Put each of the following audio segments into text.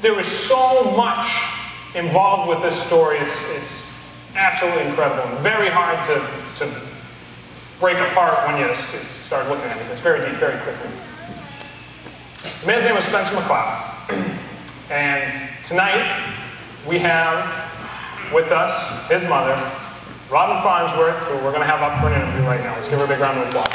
there was so much involved with this story. It's absolutely incredible and very hard to break apart when you start looking at it. It's very deep, very quickly. The man's name was Spencer McLeod. And tonight we have with us his mother, Robin Farnsworth, who we're going to have up for an interview right now. Let's give her a big round of applause.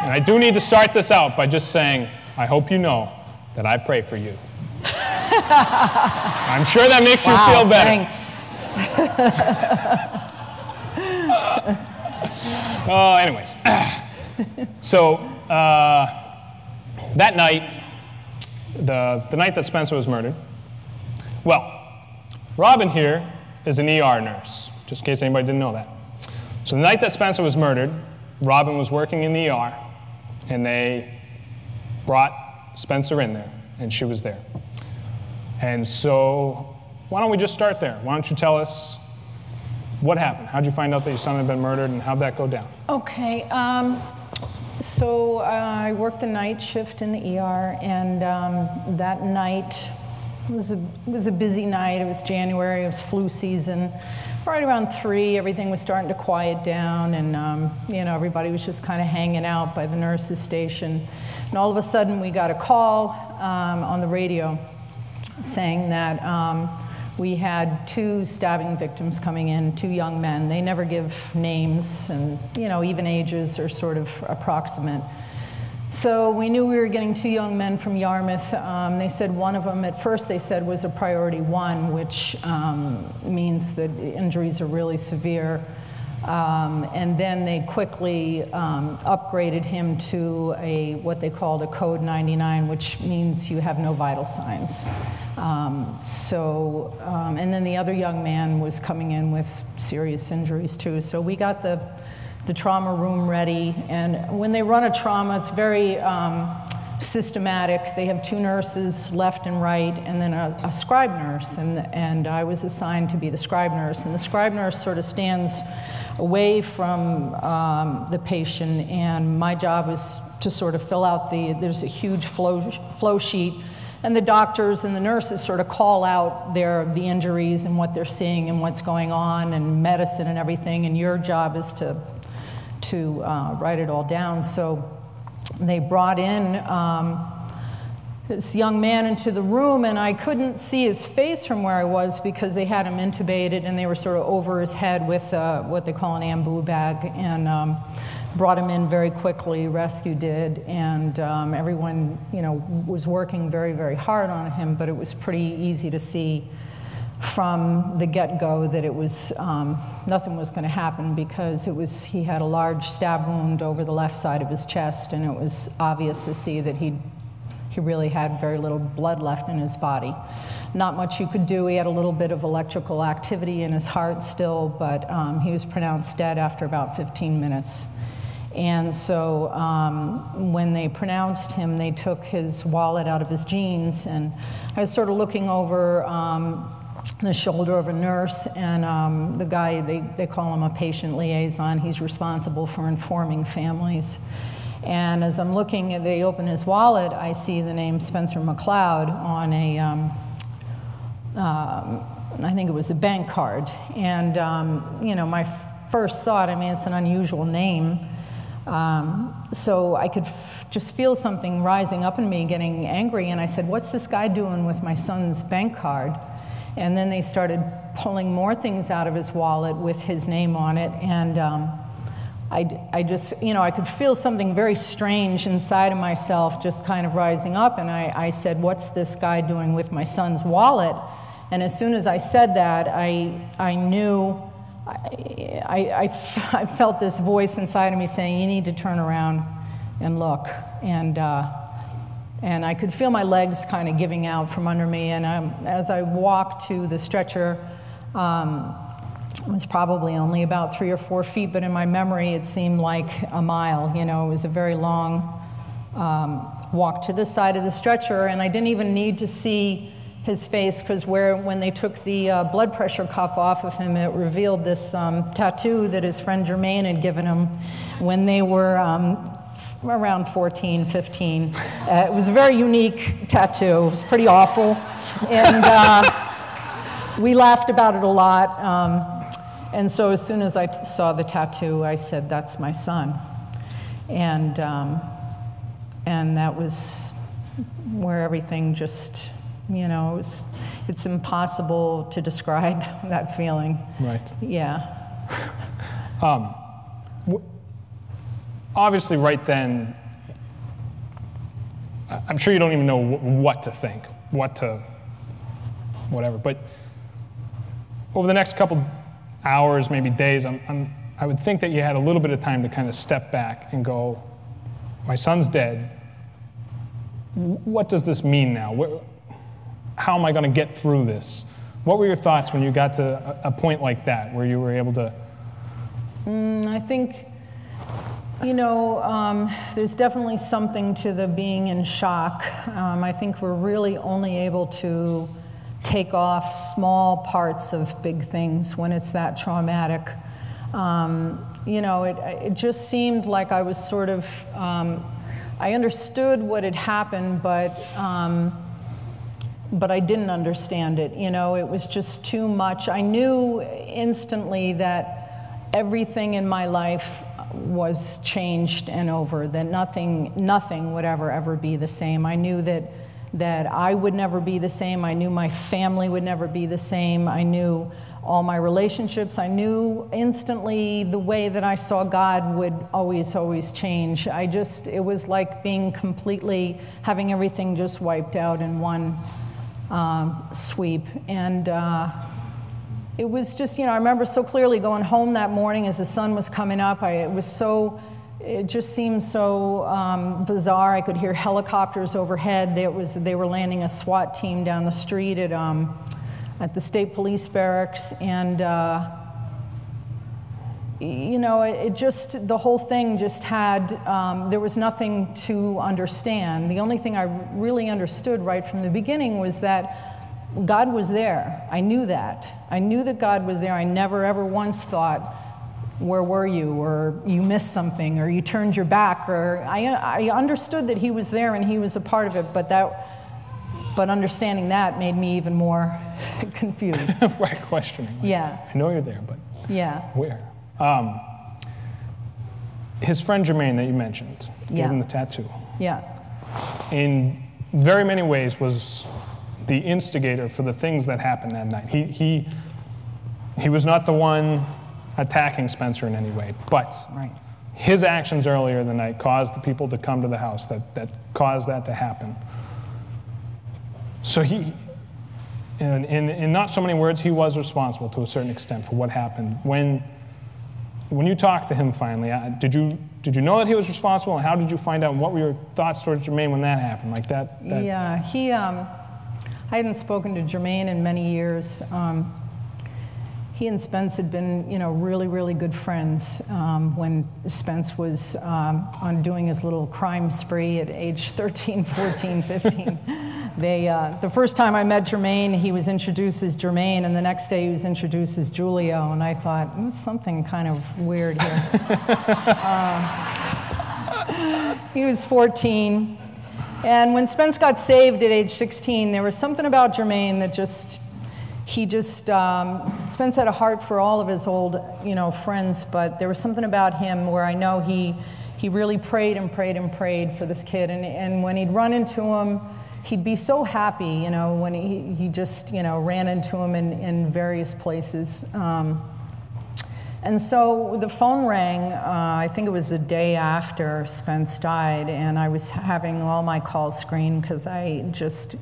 I do need to start this out by just saying, I hope you know that I pray for you. I'm sure that makes you feel better. Thanks. Anyways, so that night, the night that Spencer was murdered, well, Robin here is an ER nurse, just in case anybody didn't know that. So the night that Spencer was murdered, Robin was working in the ER. And they brought Spencer in there, and she was there. And so why don't we just start there? Why don't you tell us what happened? How'd you find out that your son had been murdered, and how'd that go down? Okay, so I worked the night shift in the ER, and that night was a busy night. It was January, it was flu season. Right around 3, everything was starting to quiet down, and you know, everybody was just kind of hanging out by the nurse's station. And all of a sudden, we got a call on the radio saying that we had 2 stabbing victims coming in, 2 young men. They never give names, and you know, even ages are sort of approximate. So we knew we were getting 2 young men from Yarmouth. They said one of them, at first they said, was a priority 1, which means that injuries are really severe. And then they quickly upgraded him to what they called a code 99, which means you have no vital signs. And then the other young man was coming in with serious injuries too. So we got the trauma room ready, and when they run a trauma, it's very systematic. They have 2 nurses, left and right, and then a scribe nurse, and I was assigned to be the scribe nurse, and the scribe nurse sort of stands away from the patient, and my job is to sort of fill out there's a huge flow sheet, and the doctors and the nurses sort of call out the injuries and what they're seeing and what's going on and medicine and everything, and your job is to write it all down. So they brought in this young man into the room, and I couldn't see his face from where I was because they had him intubated, and they were sort of over his head with what they call an ambu bag, and brought him in very quickly, rescue did, and everyone, you know, was working very, very hard on him, but it was pretty easy to see from the get-go that it was nothing was going to happen, because he had a large stab wound over the left side of his chest, and it was obvious to see that he really had very little blood left in his body. Not much you could do. He had a little bit of electrical activity in his heart still, but he was pronounced dead after about 15 minutes. And so when they pronounced him, they took his wallet out of his jeans, and I was sort of looking over the shoulder of a nurse, and the guy, they call him a patient liaison. He's responsible for informing families. And as I'm looking, they open his wallet, I see the name Spencer McLeod on I think it was a bank card. And you know, my first thought, I mean, it's an unusual name. So I could just feel something rising up in me, getting angry, and I said, what's this guy doing with my son's bank card? And then they started pulling more things out of his wallet with his name on it, and I just, you know, I could feel something very strange inside of myself just kind of rising up, and I said, what's this guy doing with my son's wallet? And as soon as I said that, I knew I felt this voice inside of me saying, you need to turn around and look. And I could feel my legs kind of giving out from under me. And as I walked to the stretcher, it was probably only about 3 or 4 feet, but in my memory it seemed like a mile. You know, it was a very long walk to the side of the stretcher, and I didn't even need to see his face, because when they took the blood pressure cuff off of him, it revealed this tattoo that his friend Jermaine had given him when they were around 14, 15. It was a very unique tattoo. It was pretty awful. And we laughed about it a lot. And so as soon as I saw the tattoo, I said, that's my son. And that was where everything just, you know, it's impossible to describe that feeling. Right. Yeah. Obviously, right then, I'm sure you don't even know what to think, whatever. But over the next couple hours, maybe days, I would think that you had a little bit of time to kind of step back and go, my son's dead. What does this mean now? How am I going to get through this? What were your thoughts when you got to a point like that, where you were able to? I think, you know, there's definitely something to the being in shock. I think we're really only able to take off small parts of big things when it's that traumatic. You know, it just seemed like I was sort of, I understood what had happened, but I didn't understand it. You know, it was just too much. I knew instantly that everything in my life was changed and over, that nothing would ever be the same. I knew that I would never be the same. I knew my family would never be the same. I knew all my relationships. I knew instantly the way that I saw God would always change. It was like having everything just wiped out in one sweep. And it was just, you know, I remember so clearly going home that morning as the sun was coming up. It just seemed so bizarre. I could hear helicopters overhead. They were landing a SWAT team down the street at the state police barracks, and you know, the whole thing just had, there was nothing to understand. The only thing I really understood right from the beginning was that God was there. I knew that. I knew that God was there. I never ever once thought, where were you, or you missed something, or you turned your back, or I understood that he was there and he was a part of it, but understanding that made me even more confused. Right, questioning. Like, yeah. I know you're there, but yeah. Where? His friend Jermaine that you mentioned, gave him the tattoo. Yeah. In very many ways was the instigator for the things that happened that night. He was not the one attacking Spencer in any way, but his actions earlier in the night caused the people to come to the house that caused that to happen. So in not so many words, he was responsible to a certain extent for what happened. When you talked to him finally, did you know that he was responsible, and how did you find out, and what were your thoughts towards Jermaine when that happened? Like that? Yeah, I hadn't spoken to Jermaine in many years. He and Spence had been, you know, really, really good friends when Spence was on doing his little crime spree at age 13, 14, 15. The first time I met Jermaine, he was introduced as Jermaine, and the next day he was introduced as Julio, and I thought, there's something kind of weird here. He was 14, and when Spence got saved at age 16, there was something about Jermaine that Spence had a heart for all of his old, you know, friends, but there was something about him where I know he really prayed and prayed and prayed for this kid, and when he'd run into him, he'd be so happy, you know, when he just, you know, ran into him in various places. And so the phone rang, I think it was the day after Spence died, and I was having all my calls screened because I just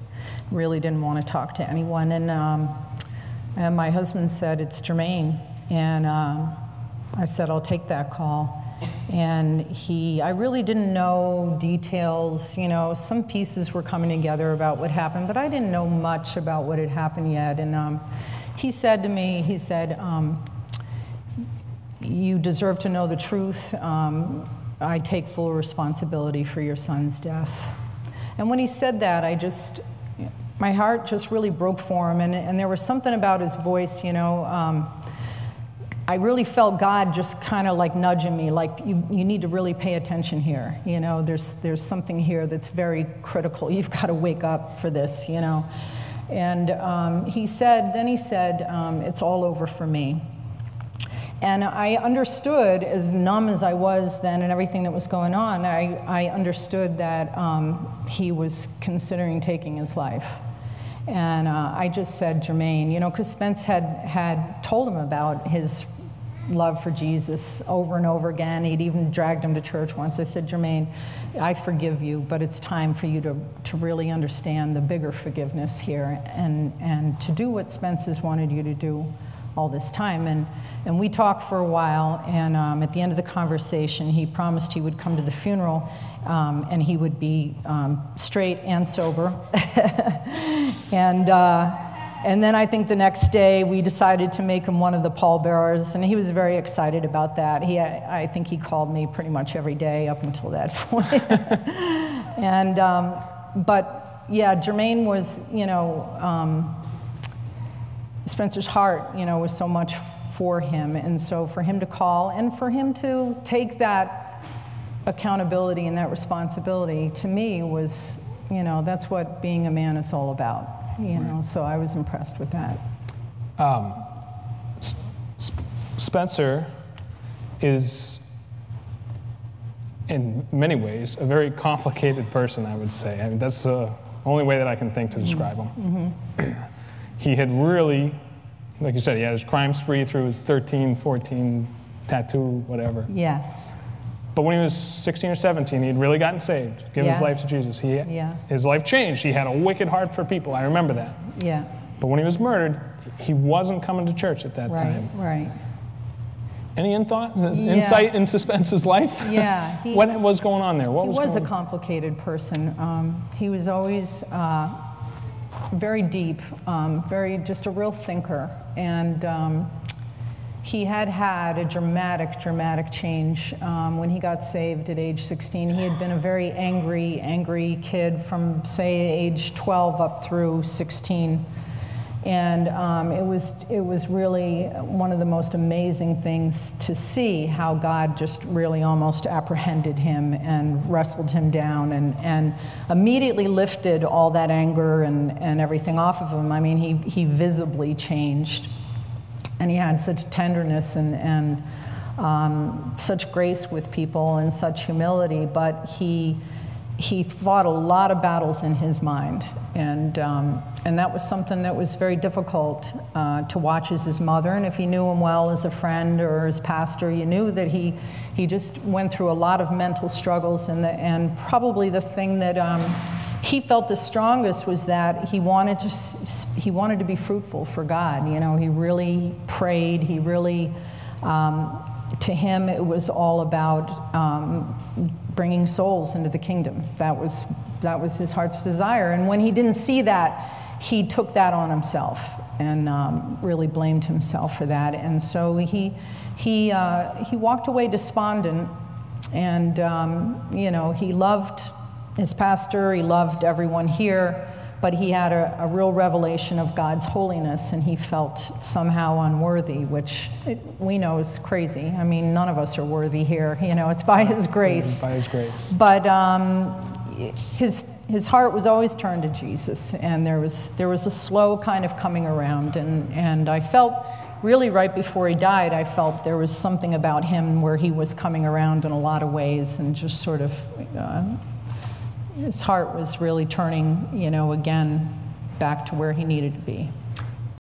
really didn't want to talk to anyone. And my husband said, it's Jermaine. And I said, I'll take that call. And I really didn't know details, you know, some pieces were coming together about what happened, but I didn't know much about what had happened yet. And he said to me, he said, you deserve to know the truth. I take full responsibility for your son's death. And when he said that, my heart just really broke for him. And there was something about his voice, you know, I really felt God just kind of like nudging me, like you need to really pay attention here. You know, there's something here that's very critical. You've got to wake up for this, you know. And he said, it's all over for me. And I understood, as numb as I was then and everything that was going on, I understood that he was considering taking his life. And I just said, Jermaine, you know, because Spence had told him about his love for Jesus over and over again. He'd even dragged him to church once. I said, Jermaine, I forgive you, but it's time for you to really understand the bigger forgiveness here and to do what Spence has wanted you to do all this time. And we talked for a while, and at the end of the conversation, he promised he would come to the funeral, and he would be straight and sober. And then I think the next day we decided to make him one of the pallbearers, and he was very excited about that. I think he called me pretty much every day up until that point. And but yeah, Jermaine was, you know, Spencer's heart, you know, was so much for him, and so for him to call and for him to take that accountability and that responsibility, to me was, you know, that's what being a man is all about, you know. So I was impressed with that. Spencer is, in many ways, a very complicated person, I would say. I mean, that's the only way that I can think to describe him. Mm-hmm. He had really, like you said, he had his crime spree through his 13, 14 tattoo, whatever. Yeah. But when he was 16 or 17, he had really gotten saved, given his life to Jesus. His life changed. He had a wicked heart for people. I remember that. Yeah. But when he was murdered, he wasn't coming to church at that time. Right. Any insight into Spence's life? Yeah. What was going on there? He was a complicated person. He was always very deep, just a real thinker. And he had a dramatic change when he got saved at age 16. He had been a very angry kid from, say, age 12 up through 16. And it was really one of the most amazing things to see how God just really almost apprehended him and wrestled him down and immediately lifted all that anger and everything off of him. I mean, he visibly changed. And he had such tenderness and such grace with people and such humility, but he fought a lot of battles in his mind, and that was something that was very difficult to watch as his mother. And if you knew him well as a friend or as pastor, you knew that he just went through a lot of mental struggles, and probably the thing that he felt the strongest was that he wanted to be fruitful for God. You know, he really prayed. He really, to him, it was all about bringing souls into the kingdom. That was his heart's desire. And when he didn't see that, he took that on himself and really blamed himself for that. And so he walked away despondent. And you know, he loved his pastor, he loved everyone here, but he had a real revelation of God's holiness, and he felt somehow unworthy, which we know is crazy. I mean, none of us are worthy here. You know, it's by his grace. By his grace. But his heart was always turned to Jesus, and there was a slow kind of coming around, and I felt really right before he died, I felt there was something about him where he was coming around in a lot of ways, and just sort of his heart was really turning, you know, again back to where he needed to be.